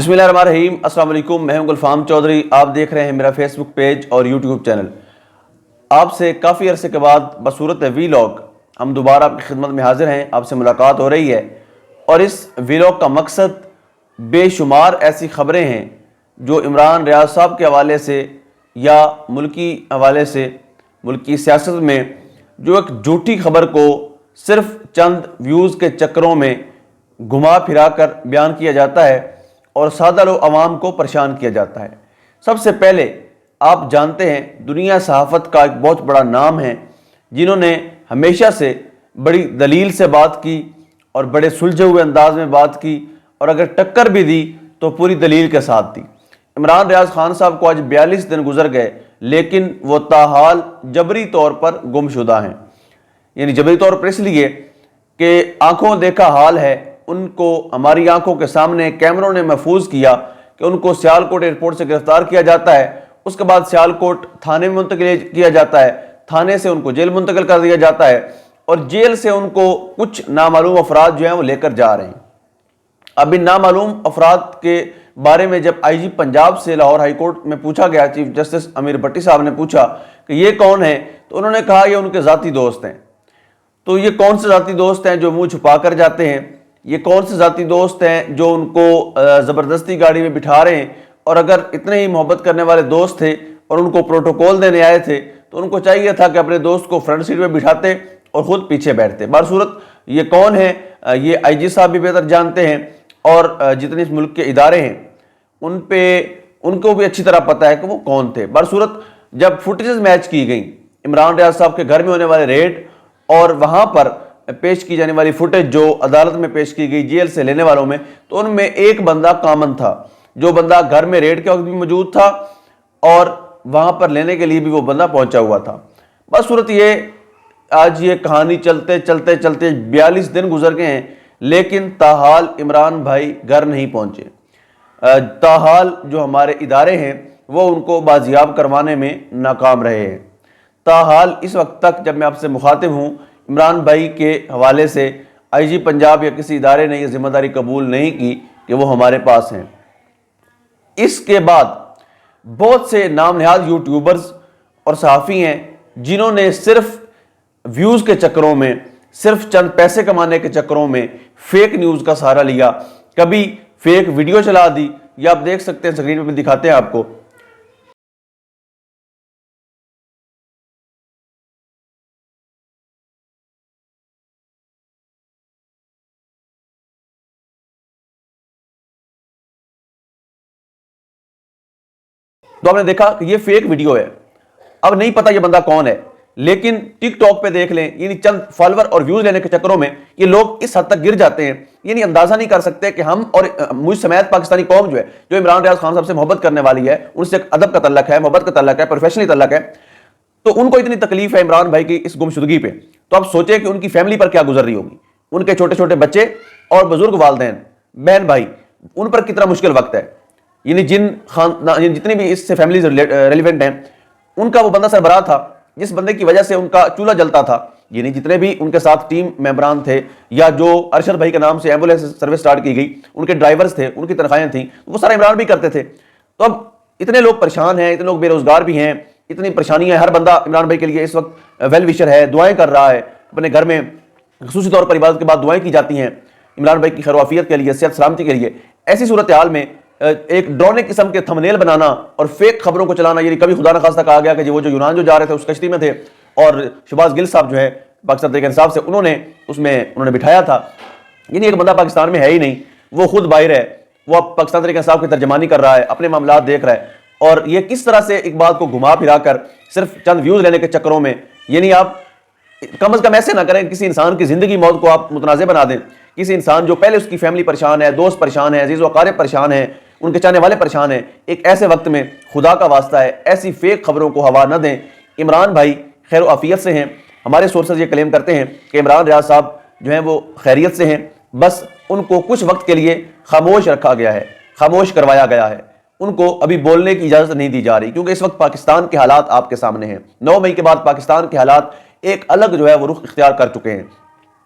بسم اللہ الرحمن الرحیم۔ السلام علیکم، میں ہوں گلفام چودھری۔ آپ دیکھ رہے ہیں میرا فیس بک پیج اور یوٹیوب چینل۔ آپ سے کافی عرصے کے بعد بصورت وی لاگ ہم دوبارہ آپ کی خدمت میں حاضر ہیں، آپ سے ملاقات ہو رہی ہے، اور اس وی لاگ کا مقصد بے شمار ایسی خبریں ہیں جو عمران ریاض صاحب کے حوالے سے یا ملکی حوالے سے، ملکی سیاست میں جو ایک جھوٹی خبر کو صرف چند ویوز کے چکروں میں گھما پھرا کر بیان کیا جاتا ہے اور سادہ لو عوام کو پریشان کیا جاتا ہے۔ سب سے پہلے آپ جانتے ہیں دنیا صحافت کا ایک بہت بڑا نام ہے، جنہوں نے ہمیشہ سے بڑی دلیل سے بات کی اور بڑے سلجھے ہوئے انداز میں بات کی، اور اگر ٹکر بھی دی تو پوری دلیل کے ساتھ دی۔ عمران ریاض خان صاحب کو آج 42 دن گزر گئے، لیکن وہ تاحال جبری طور پر گم شدہ ہیں۔ یعنی جبری طور پر اس لیے کہ آنکھوں دیکھا حال ہے، ان کو ہماری آنکھوں کے سامنے کیمروں نے محفوظ کیا کہ ان کو سیالکوٹ ایئرپورٹ سے گرفتار کیا جاتا ہے، اس کے بعد سیالکوٹ تھانے میں منتقل کیا جاتا ہے، تھانے سے ان کو جیل منتقل کر دیا جاتا ہے، اور جیل سے ان کو کچھ نامعلوم افراد جو ہیں وہ لے کر جا رہے ہیں۔ اب ان نامعلوم افراد کے بارے میں جب آئی جی پنجاب سے لاہور ہائی کورٹ میں پوچھا گیا، چیف جسٹس امیر بھٹی صاحب نے پوچھا کہ یہ کون ہیں، تو انہوں نے کہا یہ ان کے ذاتی دوست ہیں۔ تو یہ کون سے ذاتی دوست ہیں جو منہ چھپا کر جاتے ہیں؟ یہ کون سے ذاتی دوست ہیں جو ان کو زبردستی گاڑی میں بٹھا رہے ہیں؟ اور اگر اتنے ہی محبت کرنے والے دوست تھے اور ان کو پروٹوکول دینے آئے تھے تو ان کو چاہیے تھا کہ اپنے دوست کو فرنٹ سیٹ پہ بٹھاتے اور خود پیچھے بیٹھتے۔ بہرصورت یہ کون ہے یہ آئی جی صاحب بھی بہتر جانتے ہیں، اور جتنے اس ملک کے ادارے ہیں ان کو بھی اچھی طرح پتہ ہے کہ وہ کون تھے۔ بہرصورت جب فوٹیجز میچ کی گئیں عمران ریاض صاحب کے گھر میں ہونے والے ریڈ اور وہاں پر پیش کی جانے والی فوٹیج جو عدالت میں پیش کی گئی جیل سے لینے والوں میں، تو ان میں ایک بندہ کامن تھا، جو بندہ گھر میں ریڈ کے وقت بھی موجود تھا اور وہاں پر لینے کے لیے بھی وہ بندہ پہنچا ہوا تھا۔ بس صورت یہ آج یہ کہانی چلتے 42 دن گزر گئے ہیں، لیکن تاحال عمران بھائی گھر نہیں پہنچے۔ تاحال جو ہمارے ادارے ہیں وہ ان کو بازیاب کروانے میں ناکام رہے ہیں۔ تاحال اس وقت تک جب میں آپ سے مخاطب ہوں، عمران بھائی کے حوالے سے آئی جی پنجاب یا کسی ادارے نے یہ ذمہ داری قبول نہیں کی کہ وہ ہمارے پاس ہیں۔ اس کے بعد بہت سے نام نہاد یوٹیوبرز اور صحافی ہیں جنہوں نے صرف ویوز کے چکروں میں، صرف چند پیسے کمانے کے چکروں میں فیک نیوز کا سہارا لیا، کبھی فیک ویڈیو چلا دی، یا آپ دیکھ سکتے ہیں سکرین پہ بھی دکھاتے ہیں آپ کو۔ تو آپ نے دیکھا کہ یہ فیک ویڈیو ہے، اب نہیں پتا یہ بندہ کون ہے، لیکن ٹک ٹاک پہ دیکھ لیں، یعنی چند فالوور اور ویوز لینے کے چکروں میں یہ لوگ اس حد تک گر جاتے ہیں، یعنی اندازہ نہیں کر سکتے کہ ہم اور مجھ سمیت پاکستانی قوم جو ہے، جو عمران ریاض خان صاحب سے محبت کرنے والی ہے، ان سے ادب کا تعلق ہے، محبت کا تعلق ہے، پروفیشنلی تعلق ہے، تو ان کو اتنی تکلیف ہے عمران بھائی کی اس گمشدگی پہ، تو آپ سوچیں کہ ان کی فیملی پر کیا گزر رہی ہوگی، ان کے چھوٹے چھوٹے بچے اور بزرگ والدین، بہن بھائی، ان پر کتنا مشکل وقت ہے۔ یعنی جتنی بھی اس سے فیملیز ریلیونٹ ہیں، ان کا وہ بندہ سربراہ تھا جس بندے کی وجہ سے ان کا چولہا جلتا تھا، یعنی جتنے بھی ان کے ساتھ ٹیم ممبران تھے، یا جو ارشد بھائی کے نام سے ایمبولینس سروس سٹارٹ کی گئی، ان کے ڈرائیورز تھے، ان کی تنخواہیں تھیں، وہ سارا عمران بھی کرتے تھے۔ تو اب اتنے لوگ پریشان ہیں، اتنے لوگ بے روزگار بھی ہیں، اتنی پریشانیاں ہیں، ہر بندہ عمران بھائی کے لیے اس وقت ویل وشر ہے، دعائیں کر رہا ہے، اپنے گھر میں خصوصی طور پر عبادت کے بعد دعائیں کی جاتی ہیں عمران بھائی کی خیر و عافیت کے لیے، صحت سلامتی کے لیے۔ ایسی صورتحال میں ایک ڈرونے قسم کے تھمبنیل بنانا اور فیک خبروں کو چلانا، یعنی کبھی خدا نخواستہ کہا گیا کہ وہ جو یونان جو جا رہے تھے اس کشتی میں تھے، اور شہباز گل صاحب جو ہے پاکستان تحریک انصاف سے، انہوں نے بٹھایا تھا، یعنی ایک بندہ پاکستان میں ہے ہی نہیں، وہ خود باہر ہے، وہ اب پاکستان تحریک انصاف کی ترجمانی کر رہا ہے، اپنے معاملات دیکھ رہا ہے، اور یہ کس طرح سے ایک بات کو گھما پھرا کر صرف چند ویوز لینے کے چکروں میں، یعنی آپ کم از کم ایسے نہ کریں، کسی انسان کی زندگی موت کو آپ متنازع بنا دیں، کسی انسان جو پہلے اس کی فیملی پریشان ہے، دوست پریشان ہے، عزیز و اقارب پریشان ہیں، ان کے چاہنے والے پریشان ہیں، ایک ایسے وقت میں خدا کا واسطہ ہے ایسی فیک خبروں کو ہوا نہ دیں۔ عمران بھائی خیر و عافیت سے ہیں، ہمارے سورسز یہ کلیم کرتے ہیں کہ عمران ریاض صاحب جو ہیں وہ خیریت سے ہیں، بس ان کو کچھ وقت کے لیے خاموش رکھا گیا ہے، خاموش کروایا گیا ہے، ان کو ابھی بولنے کی اجازت نہیں دی جا رہی، کیونکہ اس وقت پاکستان کے حالات آپ کے سامنے ہیں۔ 9 مئی کے بعد پاکستان کے حالات ایک الگ جو ہے وہ رخ اختیار کر چکے ہیں۔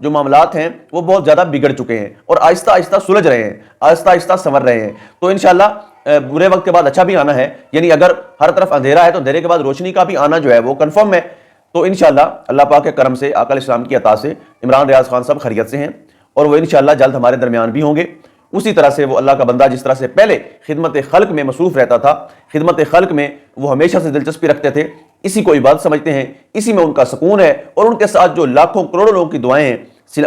جو معاملات ہیں وہ بہت زیادہ بگڑ چکے ہیں اور آہستہ آہستہ سلجھ رہے ہیں، آہستہ آہستہ سنور رہے ہیں. تو انشاءاللہ برے وقت کے بعد اچھا بھی آنا ہے، یعنی اگر ہر طرف اندھیرا ہے تو اندھیرے کے بعد روشنی کا بھی آنا جو ہے وہ کنفرم ہے. تو انشاءاللہ اللہ پاک کے کرم سے، آقا علیہ السلام کی عطا سے عمران ریاض خان صاحب خیریت سے ہیں اور وہ انشاءاللہ جلد ہمارے درمیان بھی ہوں گے. اسی طرح سے وہ اللہ کا بندہ جس طرح سے پہلے خدمت خلق میں مصروف رہتا تھا، خدمت خلق میں وہ ہمیشہ سے دلچسپی رکھتے تھے، اسی کو عبادت سمجھتے ہیں، اسی میں ان کا سکون ہے. اور ان کے ساتھ جو لاکھوں کروڑوں لوگوں کی دعائیں ہیں،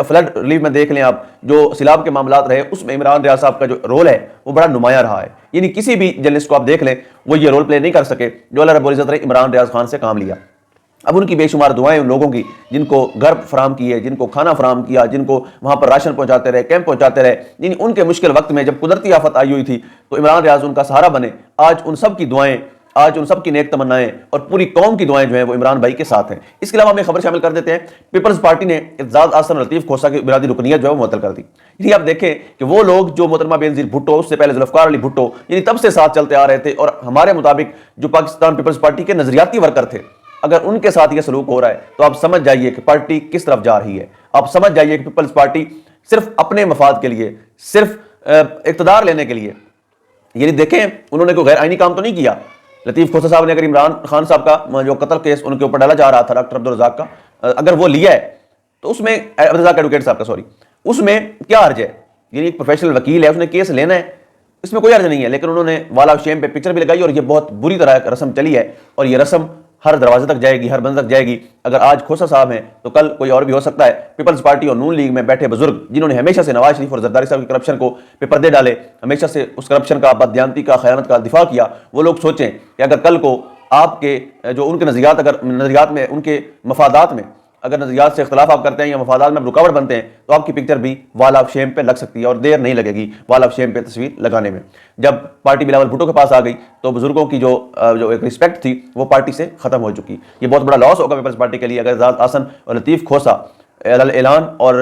فلڈ ریلیف میں دیکھ لیں آپ، جو سیلاب کے معاملات رہے اس میں عمران ریاض صاحب کا جو رول ہے وہ بڑا نمایاں رہا ہے. یعنی کسی بھی جرنلسٹ کو آپ دیکھ لیں وہ یہ رول پلے نہیں کر سکے جو اللہ رب العزت نے عمران ریاض خان سے کام لیا. اب ان کی بے شمار دعائیں ان لوگوں کی جن کو گھر فراہم کیے، جن کو کھانا فراہم کیا، جن کو وہاں پر راشن پہنچاتے رہے، کیمپ پہنچاتے رہے، یعنی ان کے مشکل وقت میں جب قدرتی آفت آئی ہوئی تھی تو عمران ریاض ان کا سہارا بنے. آج ان سب کی دعائیں، آج ان سب کی نیک تمنائیں اور پوری قوم کی دعائیں جو ہیں وہ عمران بھائی کے ساتھ ہیں. اس کے علاوہ ہم ایک خبر شامل کر دیتے ہیں، پیپلز پارٹی نے اعزاز احسن لطیف کھوسہ کی بنیادی رکنیت جو ہے وہ معطل کر دی. یعنی آپ دیکھیں کہ وہ لوگ جو محترمہ بینظیر بھٹو، اس سے پہلے ذوالفقار علی بھٹو، یعنی تب سے ساتھ چلتے آ رہے تھے اور ہمارے مطابق جو پاکستان پیپلز پارٹی کے نظریاتی ورکر تھے، اگر ان کے ساتھ یہ سلوک ہو رہا ہے تو آپ سمجھ جائیے کہ پارٹی کس طرف جا رہی ہے. آپ سمجھ جائیے کہ پیپلز پارٹی صرف اپنے مفاد کے لیے، صرف اقتدار لینے کے لیے، یعنی دیکھیں انہوں نے کوئی غیر آئینی کام تو نہیں کیا. لطیف کھوسہ صاحب نے اگر عمران خان صاحب کا جو قتل کیس ان کے اوپر ڈالا جا رہا تھا ڈاکٹر عبدالرزاق کا، اگر وہ لیا ہے تو اس میں عبدالرزاق ایڈوکیٹ صاحب کا اس میں کیا حرج ہے؟ یعنی ایک پروفیشنل وکیل ہے، اس نے کیس لینا ہے، اس میں کوئی حرج نہیں ہے. لیکن انہوں نے وال آف شیم پہ پکچر بھی لگائی اور یہ بہت بری طرح رسم چلی ہے اور یہ رسم ہر دروازے تک جائے گی، ہر بند تک جائے گی. اگر آج کھوسہ صاحب ہیں تو کل کوئی اور بھی ہو سکتا ہے. پیپلز پارٹی اور نون لیگ میں بیٹھے بزرگ جنہوں نے ہمیشہ سے نواز شریف اور زرداری صاحب کی کرپشن کو پہ پردے ڈالے، ہمیشہ سے اس کرپشن کا، بددیانتی کا، خیانت کا دفاع کیا، وہ لوگ سوچیں کہ اگر کل کو آپ کے جو ان کے نظریات میں ان کے مفادات میں اگر نظریات سے اختلاف آپ کرتے ہیں یا مفادات میں رکاوٹ بنتے ہیں تو آپ کی پکچر بھی وال آف شیم پہ لگ سکتی ہے اور دیر نہیں لگے گی وال آف شیم پہ تصویر لگانے میں. جب پارٹی بلاول بھٹو کے پاس آ گئی تو بزرگوں کی جو ایک رسپیکٹ تھی وہ پارٹی سے ختم ہو چکی. یہ بہت بڑا لاس ہوگا پیپلز پارٹی کے لیے اگر اعزاز احسن اور لطیف کھوسہ اعلان اور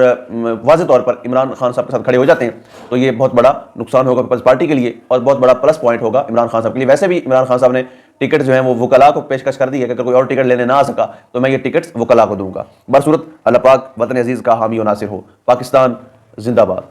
واضح طور پر عمران خان صاحب کے ساتھ کھڑے ہو جاتے ہیں تو یہ بہت بڑا نقصان ہوگا پیپلز پارٹی کے لیے اور بہت بڑا پلس پوائنٹ ہوگا عمران خان صاحب کے لیے. ویسے بھی عمران خان صاحب نے ٹکٹ جو ہیں وہ وکلاء کو پیشکش کر دی ہے کہ اگر کوئی اور ٹکٹ لینے نہ آ سکا تو میں یہ ٹکٹس وکلاء کو دوں گا. برصورت اللہ پاک وطن عزیز کا حامی و ناصر ہو. پاکستان زندہ باد.